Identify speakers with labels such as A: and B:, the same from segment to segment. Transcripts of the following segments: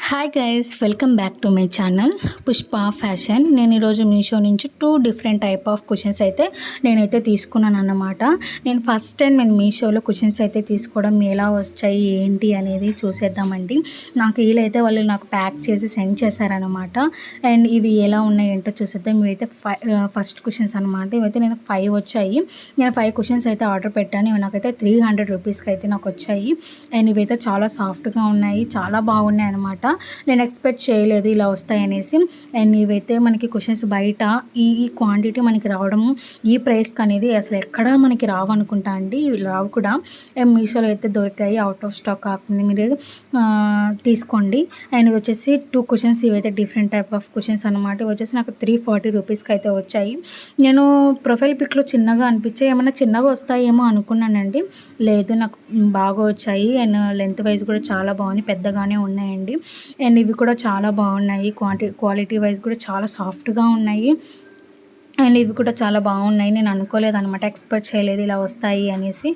A: Hi guys, welcome back to my channel Pushpa fashion. నేను ఈరోజు మీషో నుంచి 2 డిఫరెంట్ టైప్ ఆఫ్ కుషన్స్ అయితే నేనైతే తీసుకున్నాను అన్నమాట. నేను ఫస్ట్ టైం మీషోలో కుషన్స్ అయితే తీసుకోవడం ఎలా వచ్చాయి ఏంటి అనేది చూసేద్దామండి. నాకు వీలైతే వాళ్ళు నాకు ప్యాక్ చేసి సెండ్ చేశారనమాట. అండ్ ఇవి ఎలా ఉన్నాయి ఏంటో చూసేద్దాం. ఇవైతే ఫస్ట్ కుషన్స్ అనమాట. ఇవైతే నేను 5 వచ్చాయి. నేను 5 కుషన్స్ అయితే ఆర్డర్ పెట్టాను. ఇవి నాకైతే 300 రూపీస్కి అయితే నాకు వచ్చాయి. అండ్ ఇవైతే చాలా సాఫ్ట్గా ఉన్నాయి, చాలా బాగున్నాయి అనమాట. నేను ఎక్స్పెక్ట్ చేయలేదు ఇలా వస్తాయనేసి. అండ్ ఇవైతే మనకి క్వశ్చన్స్ బయట ఈ క్వాంటిటీ మనకి రావడం ఈ ప్రైస్కి అనేది అసలు ఎక్కడా మనకి రావు అనుకుంటా అండి. ఇవి రావు కూడా. మీషోలో అయితే దొరికాయి, అవుట్ ఆఫ్ స్టాక్ కాకుండా మీరు తీసుకోండి. అండ్ ఇది వచ్చేసి 2 క్వశ్చన్స్. ఇవైతే డిఫరెంట్ టైప్ ఆఫ్ క్వశ్చన్స్ అనమాట. ఇవి వచ్చేసి నాకు 340 రూపీస్కి అయితే వచ్చాయి. నేను ప్రొఫైల్ పిక్లో చిన్నగా అనిపించాయి, ఏమన్నా చిన్నగా వస్తాయేమో అనుకున్నానండి. లేదు, నాకు బాగా వచ్చాయి. అండ్ లెంత్ వైజ్ కూడా చాలా బాగుంది, పెద్దగానే ఉన్నాయండి. అండ్ ఇవి కూడా చాలా బాగున్నాయి. క్వాలిటీ వైజ్ కూడా చాలా సాఫ్ట్గా ఉన్నాయి. అండ్ ఇవి కూడా చాలా బాగున్నాయి. నేను అనుకోలేదు అనమాట, ఎక్స్పెక్ట్ చేయలేదు ఇలా వస్తాయి అనేసి.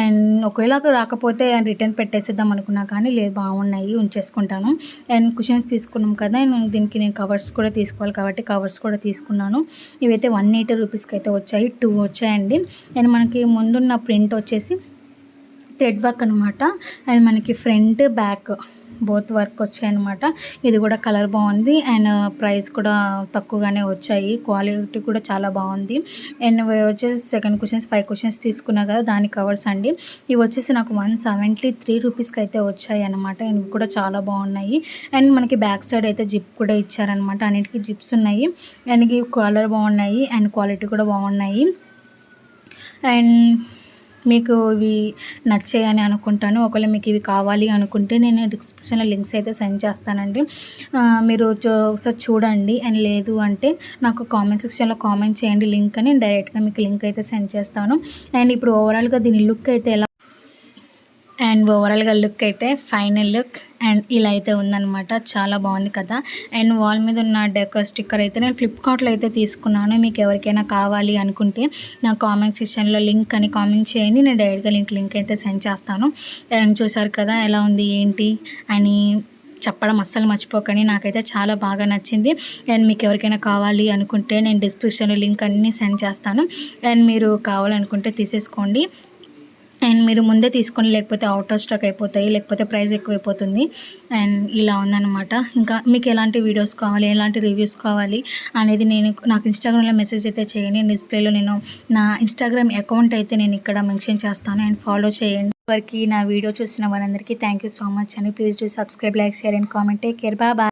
A: అండ్ ఒకవేళ రాకపోతే రిటర్న్ పెట్టేసేద్దాం అనుకున్నా, కానీ లేదు, బాగున్నాయి, ఉంచేసుకుంటాను. అండ్ కుషన్స్ తీసుకున్నాం కదా, దీనికి నేను కవర్స్ కూడా తీసుకోవాలి కాబట్టి కవర్స్ కూడా తీసుకున్నాను. ఇవైతే 180 రూపీస్కి అయితే వచ్చాయి. 2 వచ్చాయండి. అండ్ మనకి ముందున్న ప్రింట్ వచ్చేసి థ్రెడ్ వర్క్ అనమాట. అండ్ మనకి ఫ్రంట్ బ్యాక్ బోత్ వర్క్ వచ్చాయన్నమాట. ఇది కూడా కలర్ బాగుంది. అండ్ ప్రైస్ కూడా తక్కువగానే వచ్చాయి. క్వాలిటీ కూడా చాలా బాగుంది. అండ్ వచ్చేసి సెకండ్ క్వశ్చన్స్ 5 క్వశ్చన్స్ తీసుకున్నా కదా, దాని కవర్స్ అండి. ఇవి వచ్చేసి నాకు 173 రూపీస్కి అయితే వచ్చాయి అనమాట. ఇవి కూడా చాలా బాగున్నాయి. అండ్ మనకి బ్యాక్ సైడ్ అయితే జిప్ కూడా ఇచ్చారనమాట. అన్నిటికీ జిప్స్ ఉన్నాయి. అండ్ ఇవి కలర్ బాగున్నాయి అండ్ క్వాలిటీ కూడా బాగున్నాయి. అండ్ మీకు ఇవి నచ్చాయని అనుకుంటాను. ఒకవేళ మీకు ఇవి కావాలి అనుకుంటే నేను డిస్క్రిప్షన్లో లింక్స్ అయితే సెండ్ చేస్తానండి. మీరు ఒకసారి చూడండి. అండ్ లేదు అంటే నాకు కామెంట్ సెక్షన్లో కామెంట్ చేయండి లింక్ అని, డైరెక్ట్గా మీకు లింక్ అయితే సెండ్ చేస్తాను. అండ్ ఇప్పుడు ఓవరాల్గా దీని లుక్ అయితే ఎలా, అండ్ ఓవరాల్గా లుక్ అయితే ఫైనల్ లుక్ అండ్ ఇలా అయితే ఉందన్నమాట. చాలా బాగుంది కదా. అండ్ వాల్ మీద ఉన్న డెకర్ స్టిక్కర్ అయితే నేను ఫ్లిప్కార్ట్లో అయితే తీసుకున్నాను. మీకు ఎవరికైనా కావాలి అనుకుంటే నా కామెంట్ సెక్షన్లో లింక్ అని కామెంట్ చేయండి, నేను డైరెక్ట్గా లింక్ అయితే సెండ్ చేస్తాను. అండ్ చూసారు కదా ఎలా ఉంది ఏంటి అని చెప్పడం అస్సలు మర్చిపోకండి. నాకైతే చాలా బాగా నచ్చింది. అండ్ మీకు ఎవరికైనా కావాలి అనుకుంటే నేను డిస్క్రిప్షన్లో లింక్ అన్నీ సెండ్ చేస్తాను. అండ్ మీరు కావాలనుకుంటే తీసేసుకోండి. అండ్ మీరు ముందే తీసుకొని, లేకపోతే అవుట్ ఆఫ్ స్టాక్ అయిపోతాయి, లేకపోతే ప్రైస్ ఎక్కువైపోతుంది. అండ్ ఇలా ఉందన్నమాట. ఇంకా మీకు ఎలాంటి వీడియోస్ కావాలి, ఎలాంటి రివ్యూస్ కావాలి అనేది నాకు ఇన్స్టాగ్రామ్లో మెసేజ్ అయితే చేయండి. డిస్ప్లేలో నేను నా ఇన్స్టాగ్రామ్ అకౌంట్ అయితే నేను ఇక్కడ మెన్షన్ చేస్తాను. అండ్ ఫాలో చేయండి. వారికి నా వీడియో చూసిన వారందరికీ థ్యాంక్ యూ సో మచ్ అండి. Please do subscribe, like, share and comment. Take care, bye.